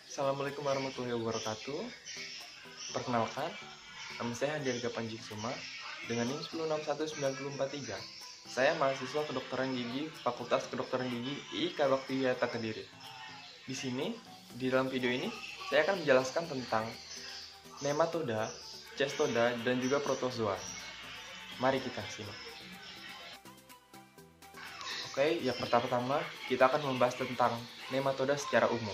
Assalamualaikum warahmatullahi wabarakatuh. Perkenalkan, nama saya Handiarga Panjiksuma dengan NIM 1061943. Saya mahasiswa kedokteran gigi Fakultas Kedokteran Gigi IIK Bakti Wiyata Kediri. Di sini, di dalam video ini, saya akan menjelaskan tentang nematoda, cestoda, dan juga protozoa. Mari kita simak. Oke, yang pertama-tama kita akan membahas tentang nematoda secara umum.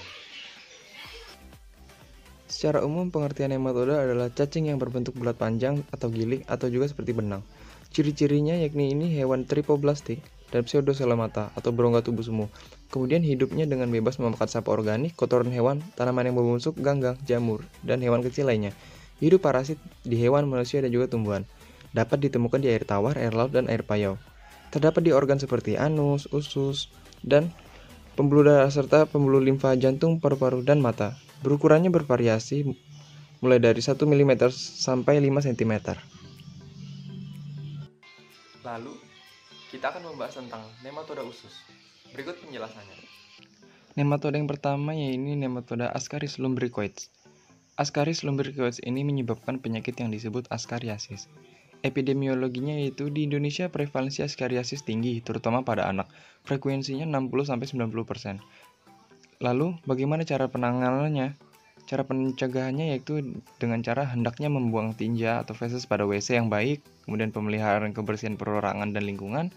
Secara umum, pengertian nematoda adalah cacing yang berbentuk bulat panjang atau gilik atau juga seperti benang. Ciri-cirinya yakni ini hewan tripoblastik dan pseudoselamata atau berongga tubuh semu. Kemudian hidupnya dengan bebas memakan sampah organik, kotoran hewan, tanaman yang membusuk, ganggang, jamur, dan hewan kecil lainnya. Hidup parasit di hewan, manusia, dan juga tumbuhan. Dapat ditemukan di air tawar, air laut, dan air payau. Terdapat di organ seperti anus, usus, dan pembuluh darah serta pembuluh limfa jantung, paru-paru, dan mata. Berukurannya bervariasi mulai dari 1 mm sampai 5 cm. Lalu, kita akan membahas tentang nematoda usus. Berikut penjelasannya. Nematoda yang pertama yaitu nematoda Ascaris lumbricoides. Ascaris lumbricoides ini menyebabkan penyakit yang disebut askariasis. Epidemiologinya yaitu di Indonesia prevalensi askariasis tinggi, terutama pada anak. Frekuensinya 60-90%. Lalu, bagaimana cara penanganannya? Cara pencegahannya yaitu dengan cara hendaknya membuang tinja atau feses pada WC yang baik, kemudian pemeliharaan kebersihan perorangan dan lingkungan,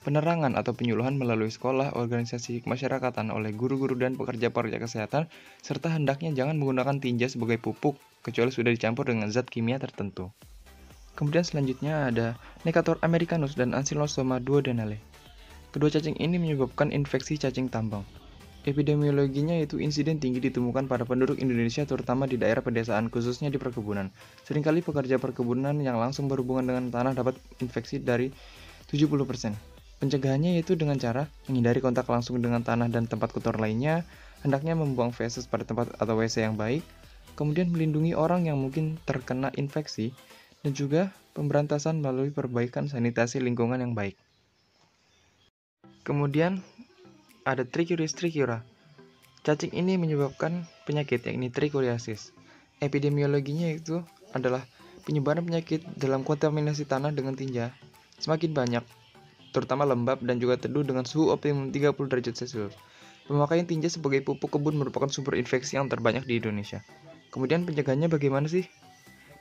penerangan atau penyuluhan melalui sekolah, organisasi kemasyarakatan oleh guru-guru dan pekerja-pekerja kesehatan, serta hendaknya jangan menggunakan tinja sebagai pupuk, kecuali sudah dicampur dengan zat kimia tertentu. Kemudian selanjutnya ada Necator americanus dan Ankylosoma duodenale. Kedua cacing ini menyebabkan infeksi cacing tambang. Epidemiologinya yaitu insiden tinggi ditemukan pada penduduk Indonesia terutama di daerah pedesaan khususnya di perkebunan. Seringkali pekerja perkebunan yang langsung berhubungan dengan tanah dapat infeksi dari 70%. Pencegahannya yaitu dengan cara menghindari kontak langsung dengan tanah dan tempat kotor lainnya, hendaknya membuang feses pada tempat atau WC yang baik, kemudian melindungi orang yang mungkin terkena infeksi, dan juga pemberantasan melalui perbaikan sanitasi lingkungan yang baik. Kemudian ada Trichuris trichiura. Cacing ini menyebabkan penyakit yakni trichuriasis. Epidemiologinya itu adalah penyebaran penyakit dalam kontaminasi tanah dengan tinja semakin banyak, terutama lembab dan juga teduh dengan suhu optimum 30 derajat Celcius. Pemakaian tinja sebagai pupuk kebun merupakan sumber infeksi yang terbanyak di Indonesia. Kemudian pencegahannya bagaimana sih?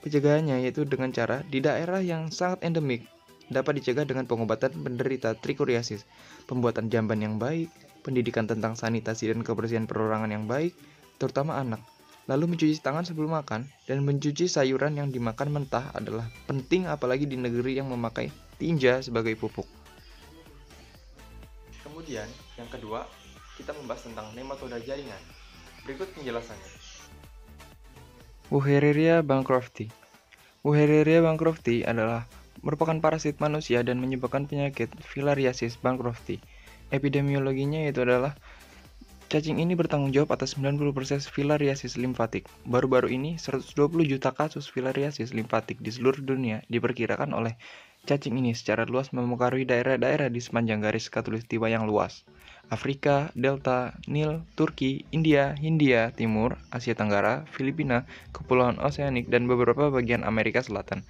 Pencegahannya yaitu dengan cara di daerah yang sangat endemik dapat dicegah dengan pengobatan penderita trichuriasis, pembuatan jamban yang baik, pendidikan tentang sanitasi dan kebersihan perorangan yang baik, terutama anak. Lalu mencuci tangan sebelum makan dan mencuci sayuran yang dimakan mentah adalah penting apalagi di negeri yang memakai tinja sebagai pupuk. Kemudian, yang kedua, kita membahas tentang nematoda jaringan. Berikut penjelasannya. Wuchereria bancrofti. Wuchereria bancrofti adalah merupakan parasit manusia dan menyebabkan penyakit filariasis bancrofti. Epidemiologinya yaitu adalah cacing ini bertanggung jawab atas 90% filariasis limfatik. Baru-baru ini 120 juta kasus filariasis limfatik di seluruh dunia diperkirakan oleh cacing ini secara luas memengaruhi daerah-daerah di sepanjang garis khatulistiwa yang luas. Afrika, Delta, Nil, Turki, India, Hindia Timur, Asia Tenggara, Filipina, Kepulauan Oseanik, dan beberapa bagian Amerika Selatan.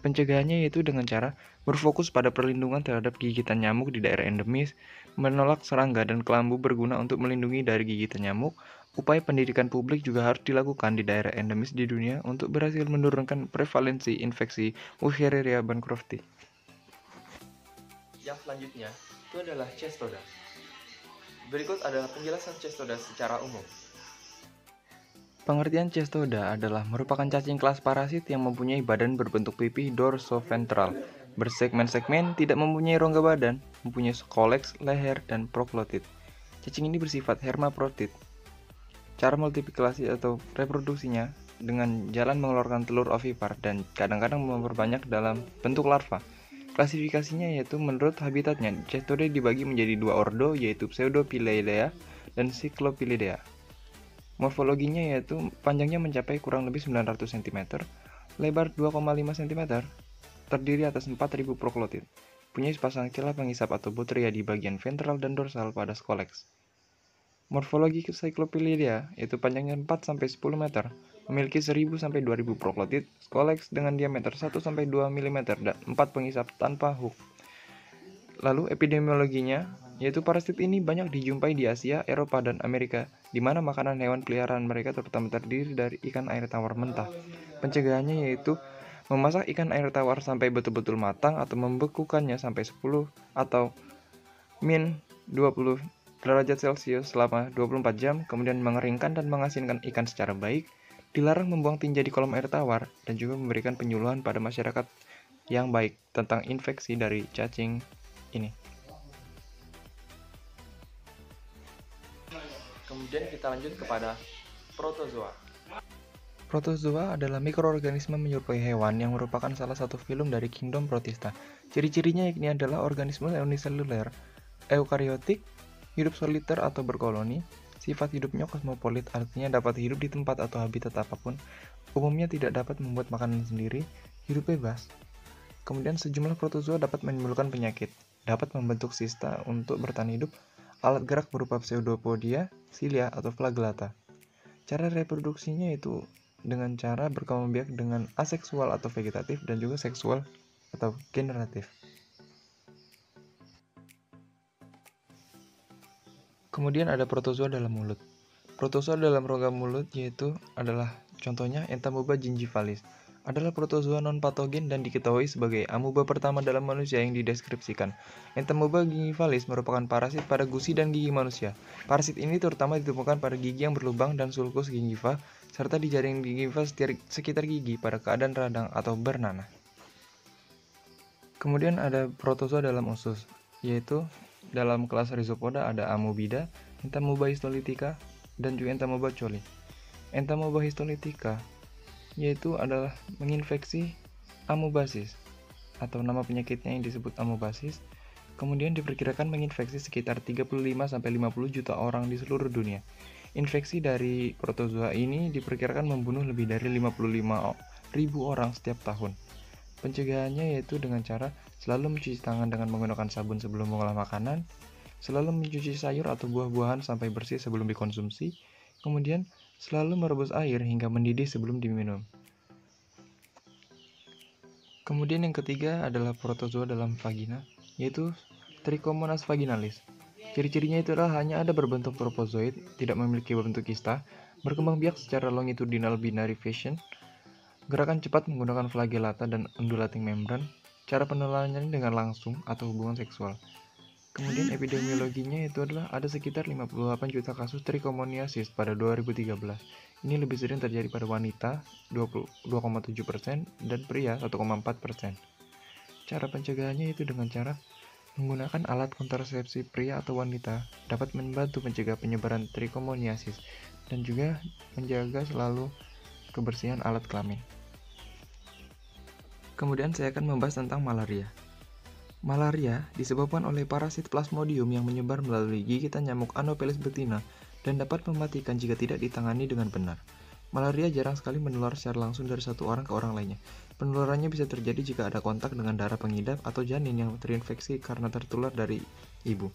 Pencegahannya yaitu dengan cara berfokus pada perlindungan terhadap gigitan nyamuk di daerah endemis, menolak serangga dan kelambu berguna untuk melindungi dari gigitan nyamuk. Upaya pendidikan publik juga harus dilakukan di daerah endemis di dunia untuk berhasil menurunkan prevalensi infeksi Wuchereria bancrofti. Yang selanjutnya, itu adalah cestoda. Berikut adalah penjelasan cestoda secara umum. Pengertian cestoda adalah merupakan cacing kelas parasit yang mempunyai badan berbentuk pipih dorsoventral, bersegmen-segmen, tidak mempunyai rongga badan, mempunyai koleks, leher, dan proglotid. Cacing ini bersifat hermafrodit. Cara multiplikasi atau reproduksinya dengan jalan mengeluarkan telur ovipar dan kadang-kadang memperbanyak dalam bentuk larva. Klasifikasinya yaitu menurut habitatnya, cestoda dibagi menjadi dua ordo yaitu Pseudopilidea dan Cyclopilidea. Morfologinya yaitu panjangnya mencapai kurang lebih 900 cm, lebar 2,5 cm, terdiri atas 4.000 proklotit. Punya sepasang celah pengisap atau botria di bagian ventral dan dorsal pada skoleks. Morfologi Cyclopedia yaitu panjangnya 4-10 meter, memiliki 1.000-2.000 proklotit, skoleks dengan diameter 1-2 mm dan 4 pengisap tanpa hook. Lalu epidemiologinya, yaitu parasit ini banyak dijumpai di Asia, Eropa, dan Amerika, di mana makanan hewan peliharaan mereka terutama terdiri dari ikan air tawar mentah. Pencegahannya yaitu memasak ikan air tawar sampai betul-betul matang atau membekukannya sampai 10 atau min 20 derajat Celcius selama 24 jam, kemudian mengeringkan dan mengasinkan ikan secara baik, dilarang membuang tinja di kolam air tawar, dan juga memberikan penyuluhan pada masyarakat yang baik tentang infeksi dari cacing ini. Kemudian kita lanjut kepada protozoa. Protozoa adalah mikroorganisme menyerupai hewan yang merupakan salah satu filum dari kingdom Protista. Ciri-cirinya yakni adalah organisme uniseluler, eukariotik, hidup soliter atau berkoloni, sifat hidupnya kosmopolit artinya dapat hidup di tempat atau habitat apapun, umumnya tidak dapat membuat makanan sendiri, hidup bebas. Kemudian sejumlah protozoa dapat menimbulkan penyakit, dapat membentuk sista untuk bertahan hidup, alat gerak berupa pseudopodia, silia, atau flagellata. Cara reproduksinya itu dengan cara berkembang biak dengan aseksual atau vegetatif dan juga seksual atau generatif. Kemudian ada protozoa dalam mulut. Protozoa dalam rongga mulut yaitu adalah contohnya Entamoeba gingivalis. Adalah protozoa non-patogen dan diketahui sebagai amuba pertama dalam manusia yang dideskripsikan. Entamoeba gingivalis merupakan parasit pada gusi dan gigi manusia. Parasit ini terutama ditemukan pada gigi yang berlubang dan sulcus gingiva, serta di jaring gingiva sekitar gigi pada keadaan radang atau bernanah. Kemudian ada protozoa dalam usus, yaitu dalam kelas Rhizopoda ada Amobida, Entamoeba histolytica, dan juga Entamoeba coli. Entamoeba histolytica yaitu adalah menginfeksi amobasis atau nama penyakitnya yang disebut amobasis, kemudian diperkirakan menginfeksi sekitar 35-50 juta orang di seluruh dunia. Infeksi dari protozoa ini diperkirakan membunuh lebih dari 55.000 orang setiap tahun. Pencegahannya yaitu dengan cara selalu mencuci tangan dengan menggunakan sabun sebelum mengolah makanan, selalu mencuci sayur atau buah-buahan sampai bersih sebelum dikonsumsi, kemudian selalu merebus air hingga mendidih sebelum diminum. Kemudian yang ketiga adalah protozoa dalam vagina, yaitu Trichomonas vaginalis. Ciri-cirinya itu adalah hanya ada berbentuk tropozoid, tidak memiliki bentuk kista, berkembang biak secara longitudinal binary fashion, gerakan cepat menggunakan flagellata dan undulating membran, cara penularannya dengan langsung atau hubungan seksual. Kemudian epidemiologinya itu adalah ada sekitar 58 juta kasus trichomoniasis pada 2013. Ini lebih sering terjadi pada wanita 22,7% dan pria 1,4%. Cara pencegahannya itu dengan cara menggunakan alat kontrasepsi pria atau wanita dapat membantu mencegah penyebaran trichomoniasis dan juga menjaga selalu kebersihan alat kelamin. Kemudian saya akan membahas tentang malaria. Malaria disebabkan oleh parasit Plasmodium yang menyebar melalui gigitan nyamuk Anopheles betina dan dapat mematikan jika tidak ditangani dengan benar. Malaria jarang sekali menular secara langsung dari satu orang ke orang lainnya. Penularannya bisa terjadi jika ada kontak dengan darah pengidap atau janin yang terinfeksi karena tertular dari ibu.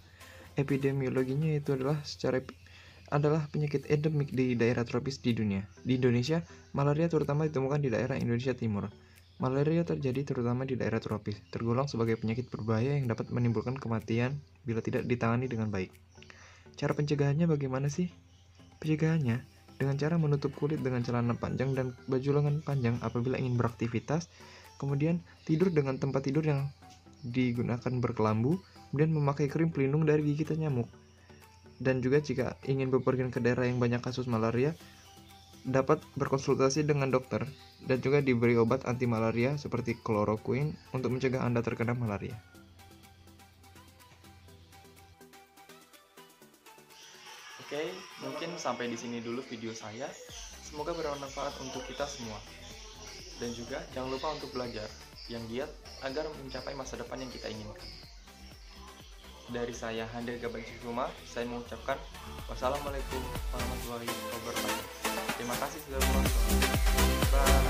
Epidemiologinya itu adalah penyakit endemik di daerah tropis di dunia. Di Indonesia, malaria terutama ditemukan di daerah Indonesia Timur. Malaria terjadi terutama di daerah tropis, tergolong sebagai penyakit berbahaya yang dapat menimbulkan kematian bila tidak ditangani dengan baik. Cara pencegahannya bagaimana sih? Pencegahannya dengan cara menutup kulit dengan celana panjang dan baju lengan panjang apabila ingin beraktivitas, kemudian tidur dengan tempat tidur yang digunakan berkelambu, kemudian memakai krim pelindung dari gigitan nyamuk. Dan juga jika ingin bepergian ke daerah yang banyak kasus malaria, dapat berkonsultasi dengan dokter dan juga diberi obat anti malaria seperti kloroquine untuk mencegah Anda terkena malaria. Oke, mungkin sampai di sini dulu video saya. Semoga bermanfaat untuk kita semua. Dan juga jangan lupa untuk belajar yang giat agar mencapai masa depan yang kita inginkan. Dari saya Handel Gabancisuma, saya mengucapkan wassalamualaikum warahmatullahi wabarakatuh. Terima kasih sudah menonton. Bye.